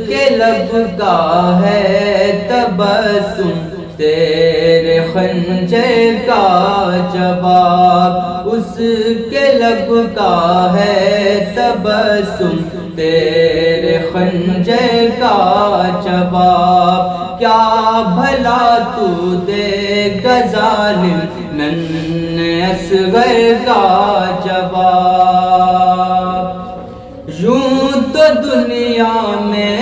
کے لب کا ہے تبسم تیرے خنجر کا جواب، اس کے لب کا ہے تبسم تیرے خنجر کا جواب، کیا بھلا تو دے گا ظالم ننھے اصغر کا جواب۔ یوں تو دنیا میں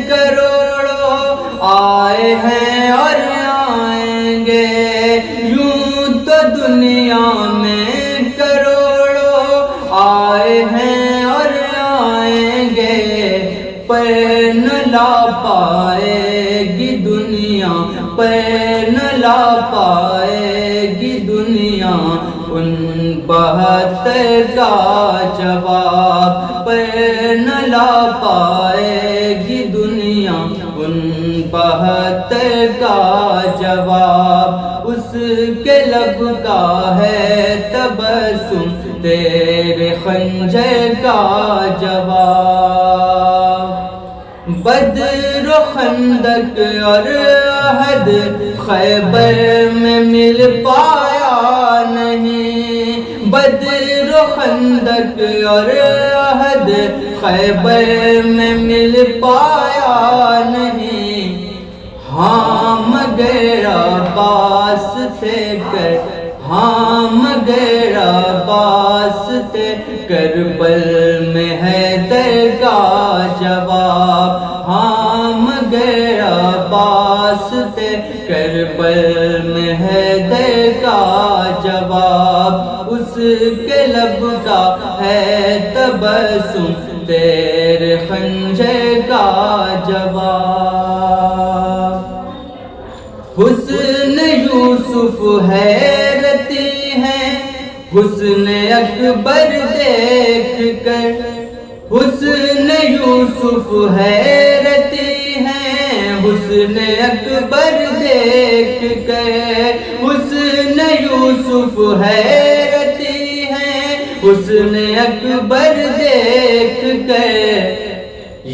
کروڑوں آئے ہیں اور آئیں گے، یوں تو دنیا میں کروڑوں آئے ہیں اور آئیں گے، پر نہ لا پائے گی دنیا، پر نہ لا پائے گی دنیا ان 72 کا جواب، پر نہ لا پائے گی دنیا ان 72 کا جواب، اس کے لب کا ہے تبسم تیرے خنجر کا جواب۔ بدر و خندق اور احد خیبر میں مل پایا نہیں، بدر و خندق اور احد خیبر میں مل پایا نہیں، ہاں مگر عباس تھے ہاں مگر عباس تھے کربل میں حیدر کا جواب، ہاں مگر عباس تھے کربل میں حیدر کا جواب، اس کے لب کا ہے تبسم تیرے خنجر کا جواب۔ حسن یوسف حیرتی ہے حسن اکبر دیکھ کر، حسن یوسف حیرتی ہے حسن اکبر دیکھ کر، حسن یوسف حیرتی ہے حسن اکبر دیکھ کر،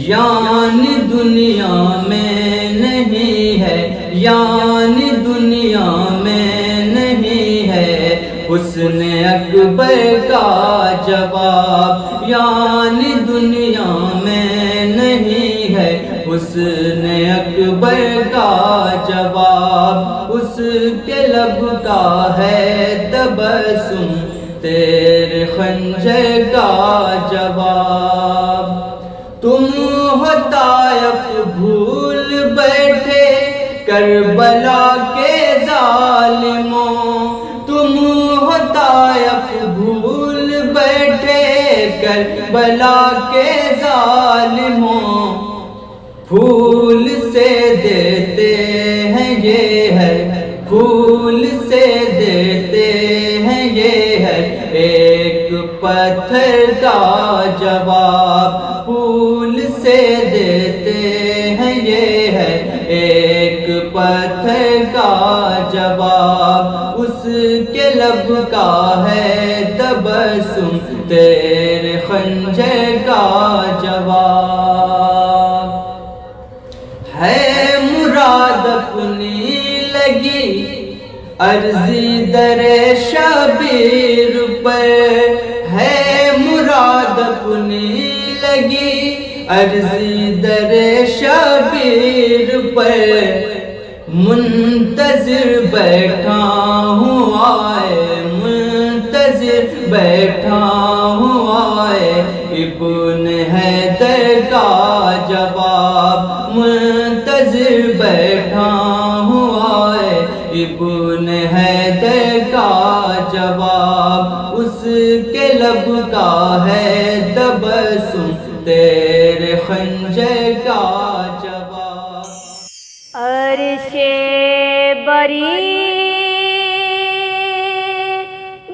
یعنی دنیا میں نہیں ہے، یعنی دنیا میں نہیں ہے حسن اکبر کا جواب، یعنی دنیا میں نہیں ہے حسن اکبر کا جواب، اس کے لب کا ہے تبسم تیرے خنجر کا جواب۔ تم ہو طائف بھول بیٹھے کربلا کے ظالموں، تم ہو طائف بھول بیٹھے کربلا کے ظالموں، پھول سے دیتے ہیں یہ ہے پھول سے دیتے ہیں یہ ہے ایک پتھر کا جواب، پھول سے دیتے ہیں یہ ہے ایک پتھر کا جواب، اس کے لب کا ہے تبسم تیرے خنجر کا جواب۔ ہے مراد اپنی لگی عرضی در شبیر پر، ہے مراد اپنی لگی عرضی در شبیر پر، منتظر بیٹھا ہوں آئے منتظر بیٹھا ہوں آئے ابن حیدر کا جواب، منتظر بیٹھا ہوں آئے ابن حیدر کا جواب، اس کے لب کا ہے تبسم تیرے خنجر کا جواب۔ عرش بری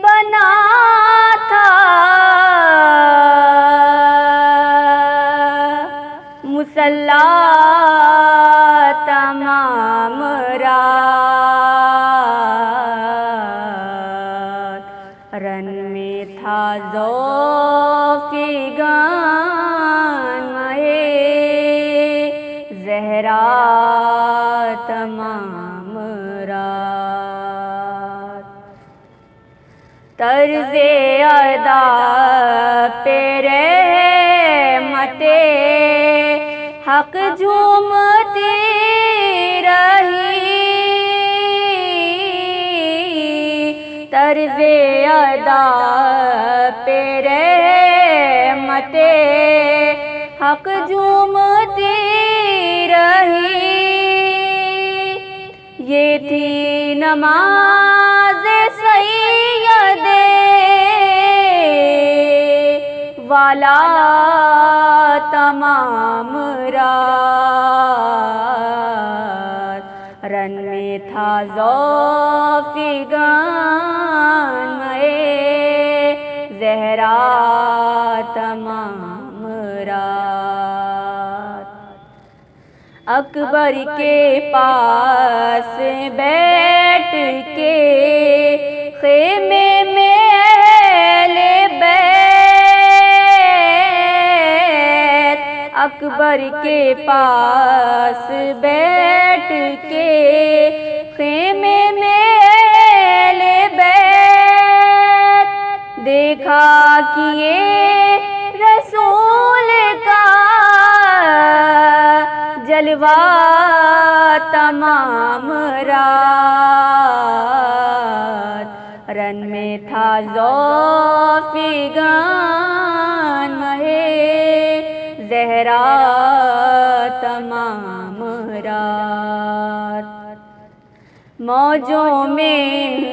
بنا تھا مصلی تمام رات، رن میں تھا ذوق گان زہرا تمام رات، طرز ادا پہ رحمت حق جھومتی رہی، طرز ادا پہ رحمت حق جھومتی رہی، یہ تھی نماز سید والا تمام رات، رن میں تھا ذوفگان زہرا تمام رات، اکبر کے پاس بیٹھ کے خیمے میں اہل بیت، اکبر کے پاس بیٹھ کے خیمے میں اہل بیت، دیکھا کہ یہ رسول کا جلوہ تمام رات، رن میں تھا ذوفگان زہرا تمام رات، موجوں میں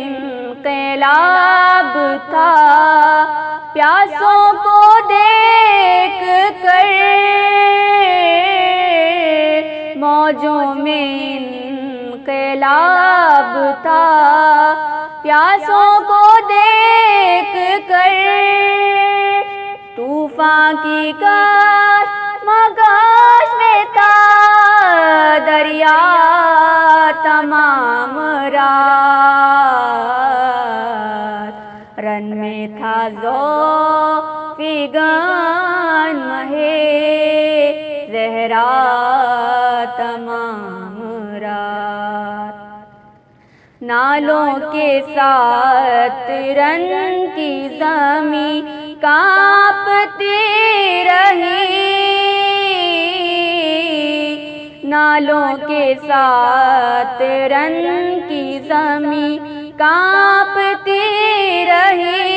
انقلاب تھا پیاسوں کو دیکھ کر، موجوں میں انقلاب تھا پیاسوں کو دیکھ کر، طوفان کی کاش مگاش میں تھا دریا تمام رات، رن میں تھا ذوفگان زہرا تمام رات، نالوں کے ساتھ رن کی زمین کانپتی رہی، نالوں کے ساتھ رن کی زمین کانپتی رہی،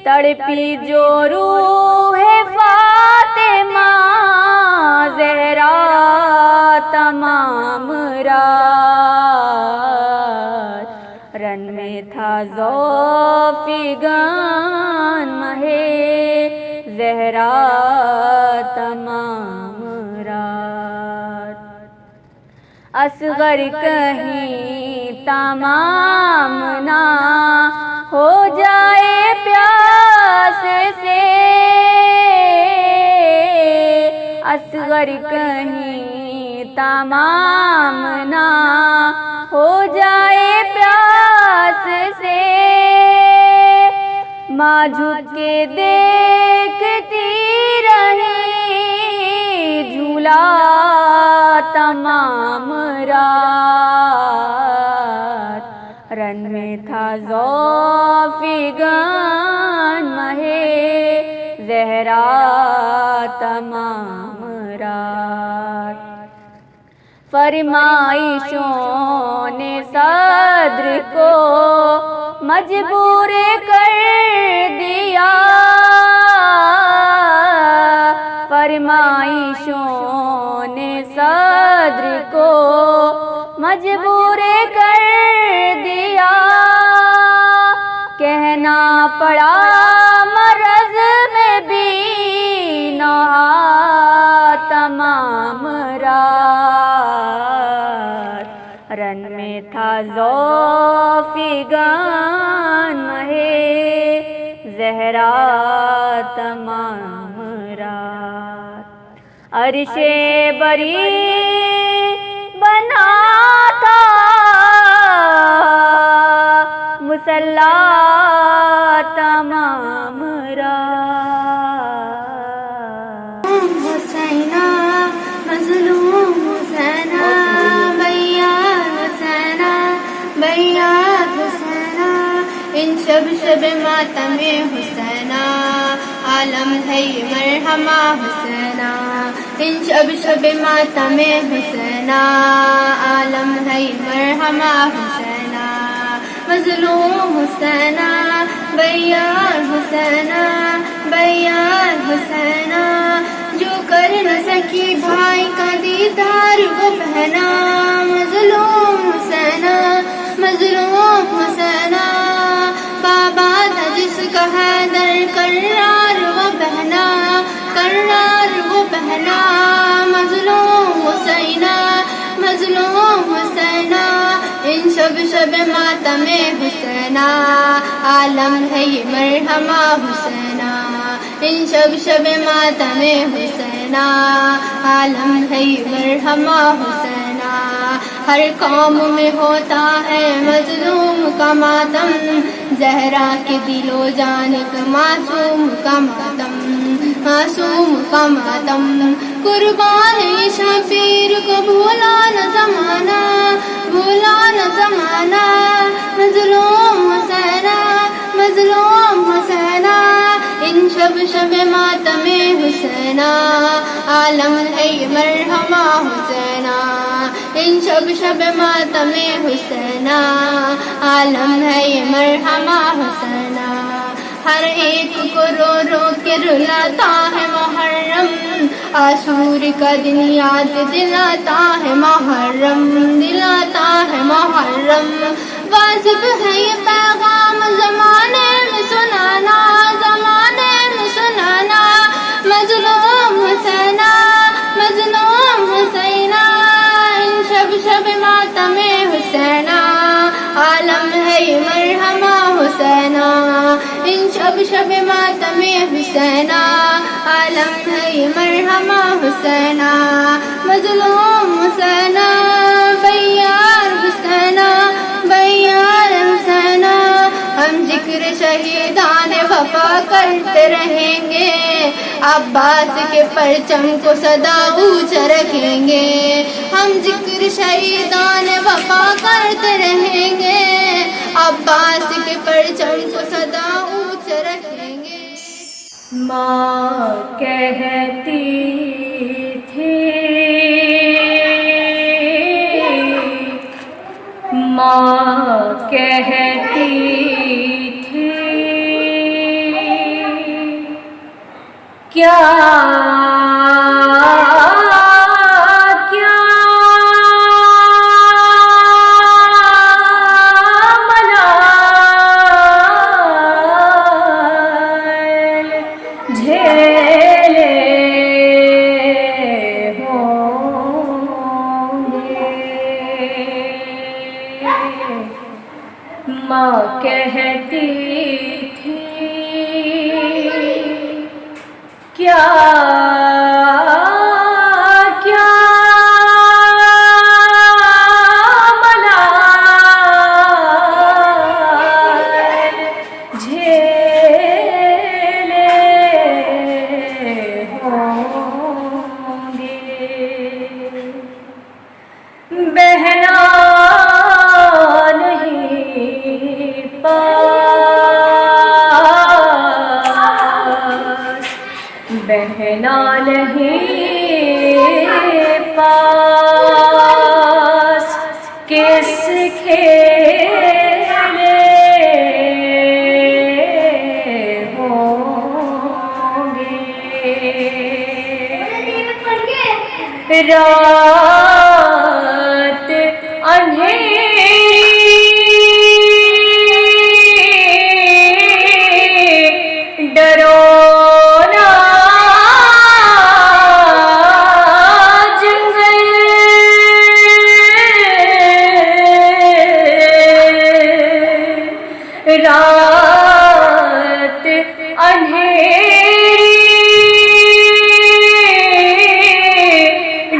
تڑپی جو روح فاطمہ زہرا تمام رات، رن میں تھا ذوفگان زہرا تمام رات، اصغر کہیں تمام نہ ہو جائے پیاس سے، اصغر کہیں تمام نہ ہو جائے پیاس سے، ماں جھک کے دیکھتی رہی جھولا تمام رات، رن میں تھا ذوفگان زہرا تمام رات، فرمائشوں نے صدر کو مجبور کر دیا، فرمائشوں نے صدر کو مجبور کر دیا، کہنا پڑا مرض میں بھی نہا تمام رات، رن میں تھا ذوفگان زہرا تمام رات، عرش بری بنا تھا مصلی تمام رات، حسینہ مظلوم شب ماتم حسینہ عالم ہے یہ مرحمہ حسینہ ان شب ماتم حسینہ عالم ہے یہ مرحمہ حسینہ مظلوم حسینہ بیار حسینہ بیار حسینہ جو کر نہ سکی بھائی کا دیدار وہ بہنا مظلوم حسینہ مظلوم حسینہ بابا تھا جس کا حیدر کرار وہ بہنا کرار وہ بہنا مظلوم حسینہ مظلوم حسینہ ان شب ماتم حسینہ عالم ہے یہ مرحمہ حسینہ ان شب ماتم حسینہ عالم ہے یہ مرحمہ حسینہ ہر قوم میں ہوتا ہے مظلوم کا ماتم زہرا کے دل و جان کا معصوم کا ماتم معصوم کا ماتم قربان شبیر کو بھولا نہ زمانہ بھولا نہ زمانہ مظلوم حسینہ مظلوم حسینہ ان شب ماتم حسینہ عالم ہے یہ مرحمہ حسینہ ان شب ماتم حسینہ عالم ہے یہ مرحمہ حسینہ ہر ایک کو رو رو کے رلاتا ہے محرم عاشور کا دن یاد دلاتا ہے محرم دلاتا ہے محرم واجب ہے یہ پیغام زمانے میں سنانا زمانے میں سنانا مظلوم حسینہ مظلوم حسینہ ان شب ماتم حسینہ عالم ہے یہ مرحمہ حسینہ ان شب ماتم حسینہ عالم ہے یہ مرحمہ حسینہ مظلوم حسینہ بیار حسینہ بیار حسینہ ہم ذکر شہیدان وفا کرتے رہیں گے عباس کے پرچم کو سدا اونچا رکھیں گے ہم ذکر شہیدان وفا کرتے رہیں گے عباس کے پرچم کو سدا اونچا رکھیں گے ماں کہتی تھی ماں کہتی تھی کیا ماں کہتی تھی کیا کیا ملال جھیلے ہوں گے بہنا بہنا نہیں پاس کس کھیلے ہوں گے رات اندھیری ڈرو رات اندھیری ڈرونا جنگل رات اندھیری ڈرونا جنگل رات اندھیری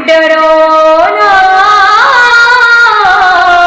ڈرونا جنگل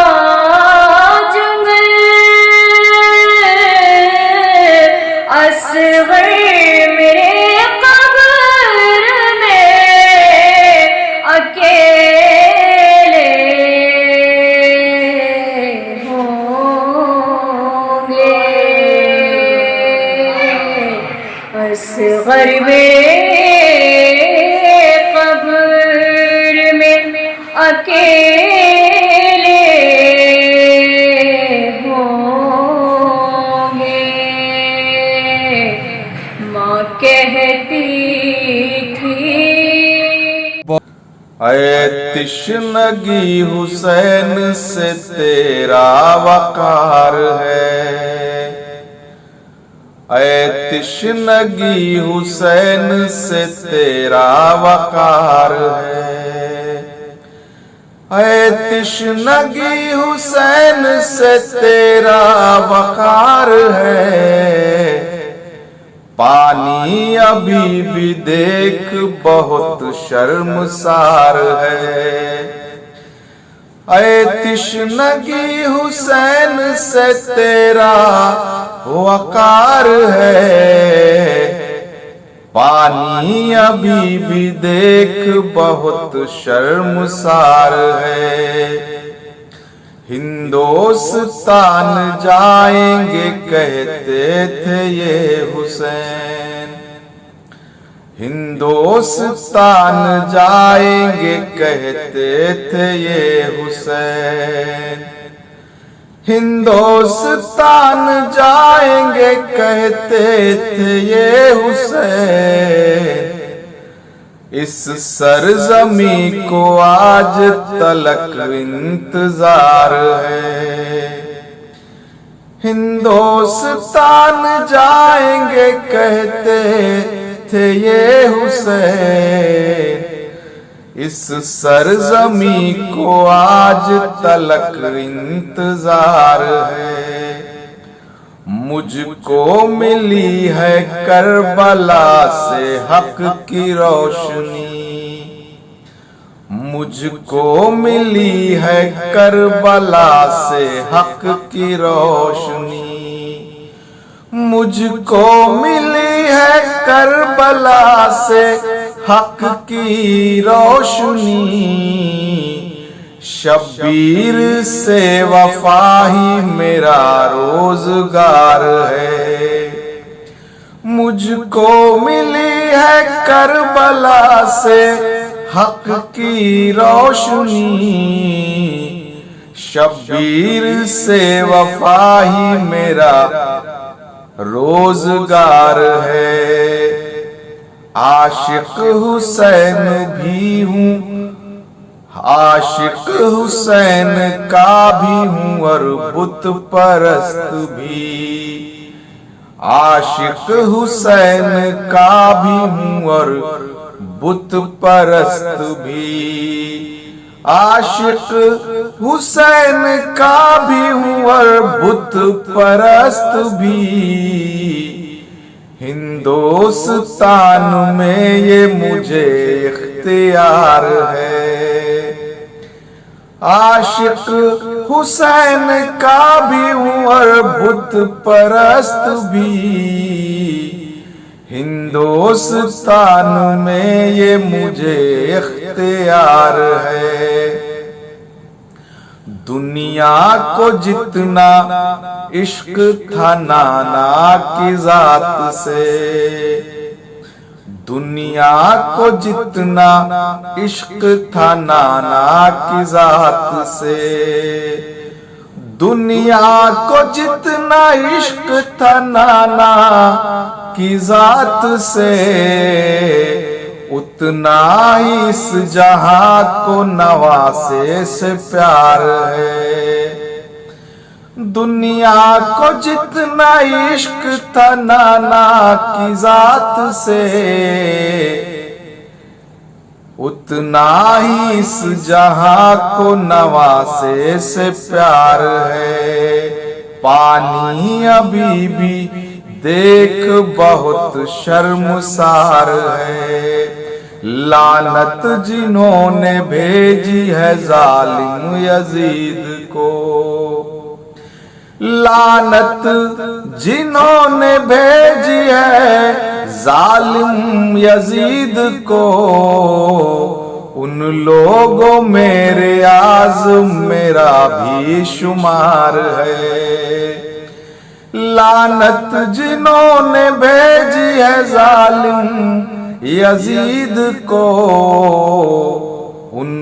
اکیلے ہوں گے. ماں کہتی تھی اے تشنگی حسین سے تیرا وقار ہے. اے تشنگی حسین سے تیرا وقار ہے. اے تشنگی حسین سے تیرا وقار ہے. پانی ابھی بھی دیکھ بہت شرمسار ہے. اے تشنگی حسین سے تیرا وقار ہے. پانی ابھی بھی دیکھ بہت شرمسار ہے. ہندوستان جائیں گے کہتے تھے یہ حسین. ہندوستان جائیں گے کہتے تھے یہ حسین. ہندوستان جائیں گے کہتے تھے یہ حسین. اس سرزمین کو آج تلک انتظار ہے. ہندوستان جائیں گے کہتے تھے یہ حسین. اس سرزمین کو آج تلک انتظار ہے. مجھ کو ملی ہے کربلا سے حق کی روشنی. مجھ کو ملی ہے کربلا سے حق کی روشنی. مجھ کو ملی ہے کربلا سے حق کی روشنی. شبیر سے وفا ہی میرا روزگار ہے. مجھ کو ملی ہے کربلا سے حق کی روشنی. شبیر سے وفا ہی میرا روزگار ہے. عاشق حسین بھی ہوں، عاشق حسین کا بھی ہوں اور بت پرست بھی. عاشق حسین کا بھی ہوں اور بت پرست بھی. عاشق حسین کا بھی ہوں اور بت پرست بھی. ہندوستان میں یہ مجھے اختیار ہے. عاشق حسین کا بھی ہوں اور بت پرست بھی. ہندوستان میں یہ مجھے اختیار ہے. دنیا کو جتنا عشق تھا نانا کی ذات سے. دنیا کو جتنا عشق تھا نانا کی ذات سے. دنیا کو جتنا عشق تھا نانا کی ذات سے. اتنا ہی اس جہاں کو نواسے سے پیار ہے. دنیا کو جتنا عشق تھا نانا کی ذات سے. اتنا ہی اس جہاں کو نواسے سے پیار ہے. پانی ابھی بھی دیکھ بہت شرمسار ہے. لعنت جنہوں نے بھیجی ہے ظالم یزید کو. لعنت جنہوں نے بھیجی ہے ظالم یزید کو. ان لوگوں میں ریاض میرا بھی شمار ہے. لعنت جنہوں نے بھیجی ہے ظالم یزید کو. ان